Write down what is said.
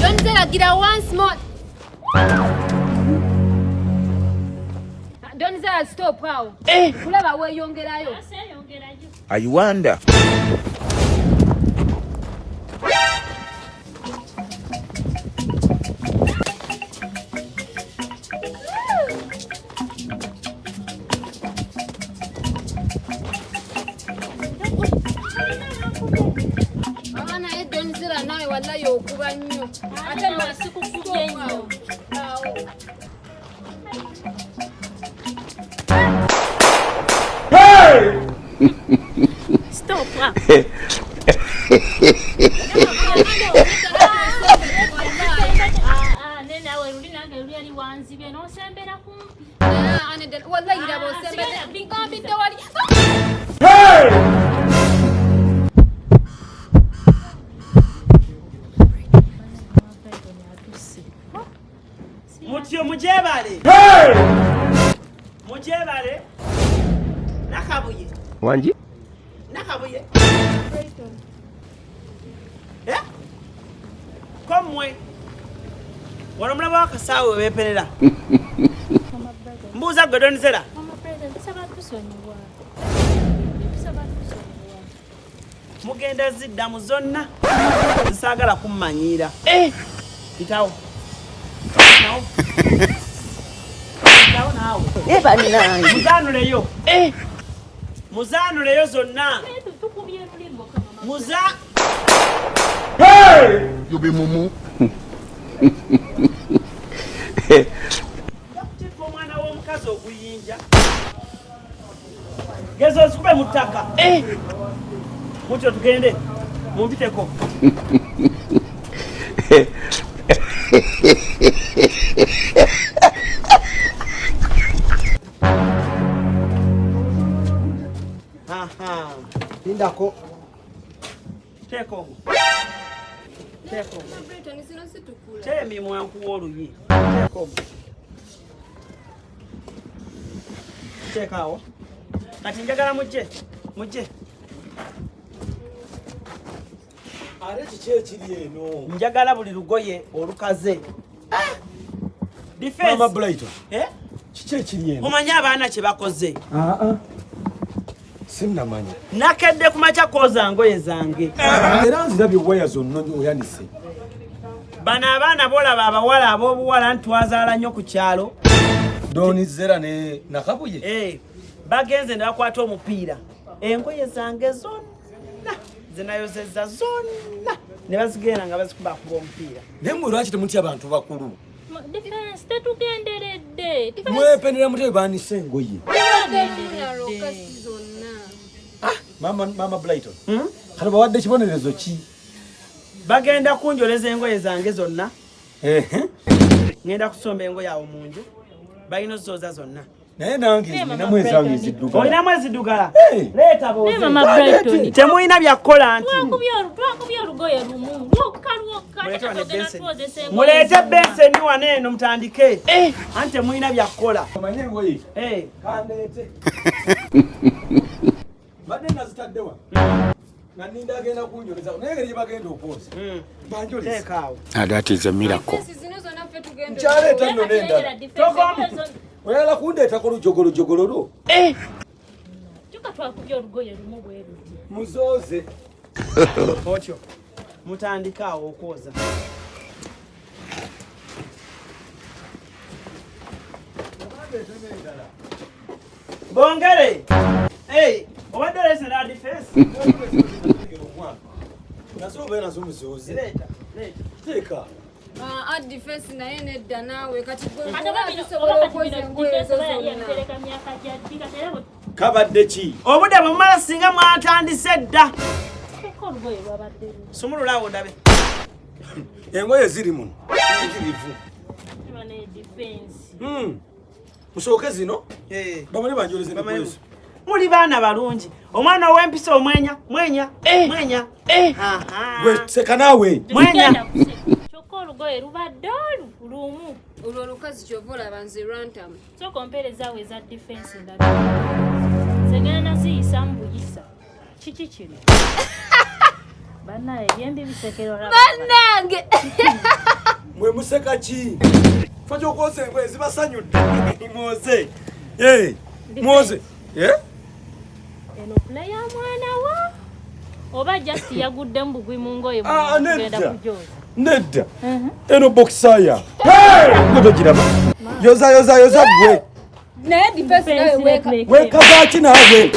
Donzera, get a once more. Donzera, stop how? Kulaba we yongerayo. I wonder. Stop. Mujebale. Mujebale. Nakabuye. Wanji? Nakabuye. Eh? Komwe. Wanomulaba wakasawe wepenera. Mbuza gwe Donzera. Mugenda zidda mu zonna. Nsagala kummanyira. Itawo. Eba nani? Muzanuleyo. Muzanuleyo zonna. Muza. Hey! You be mumu. Omwana w'omukazi oguyinja. Gezo nsukube mu ttaka. Mutyo tugende. Mumpiteko. Lindako. Teko. Temi mwanku oluyi. Teko. Tekawo. Kati njagala mujje. Mujje. Ale kiche kiri eno. Njagala buli lugoye olukaze. Defense. Maama Brighton. Kiche kiri eno. Omanya abaana kye bakoze. Sinnamanya. Nakedde ku makya koza ngoye zange. Era nzirabye waya zonna oyanise. Bano abaana bolaba abawala ab'obuwala ntwazaala nnyo ku kyalo. Donzera ne Nakabuye. Bagenze ne bakwata omupiira. Engoye zange zonna zinayozezza zonna ne bazigenda nga bazikubakuba omupiira. Naye mmwe lwaki temutya abantu bakulu? Defense tetugenderedde. Mwepenera mutwe baanise engoye. Maama Brighton. Kale bawadde kibonerezo ki? Bagenda kunjoleza engoye zange zonna. Ngenda kusomba engoye awo mu nju. Balina ozooza zonna. Naye nange ninamu ezange eziddugala. Olinamu eziddugala? Leeta booze. Maama Brighton. Temulina byakkola nti. Twakubye olugoye lumu. Muleete benseni wano eno mutandike. Anti temulina byakkola. Omanye engoye? Kandeete. Badde nazitadde wa? Na ninda agenda kunjoleza. Naye ngeri bagenda okwoza. Banjoleza. Teekaawo. That is a miracle. Nkyaleeta nno nenda. Oyala kundeetako lujogolojogololo. Kyokka twakubye olugoye lumu bwe luti. Muzooze. Otyo. Mutandike awo okwoza. Bongere. Obadde olese na defense. Nazo obeera nazo muzooze. Leeta. Teeka. Defense naye nedda naawe kati gwe kabadde ki? Obudde bumala singa mwatandise dda. Sumululawo ndabe. Engoye ziri muno. Ekirivu. Musooke zino? Bamuli banjoleze engoye. Muli baana balungi. Omwana ow'empisa omwenya. Mwenya. Gwe seka naawe. Mwenya. Olugoye lubadde lumu. Olwo olukazi kyova olaba nze rantam. Sooka ompeerezaawo eza defense endala. Zegenda naziyisa mbuyisa. Kiki kiri? Bannaye ebyembi bisekerwa. Bannange! oseka ki fa kyokwosa engoye zibasanyudde mwoze mwoze eno play ya mwana wa oba just yagudde mbugwi mu ngoye nedda kujoza nedda eno boxaya ngotogiraba yoza gwe naye defense nawe weka weka zaki naawe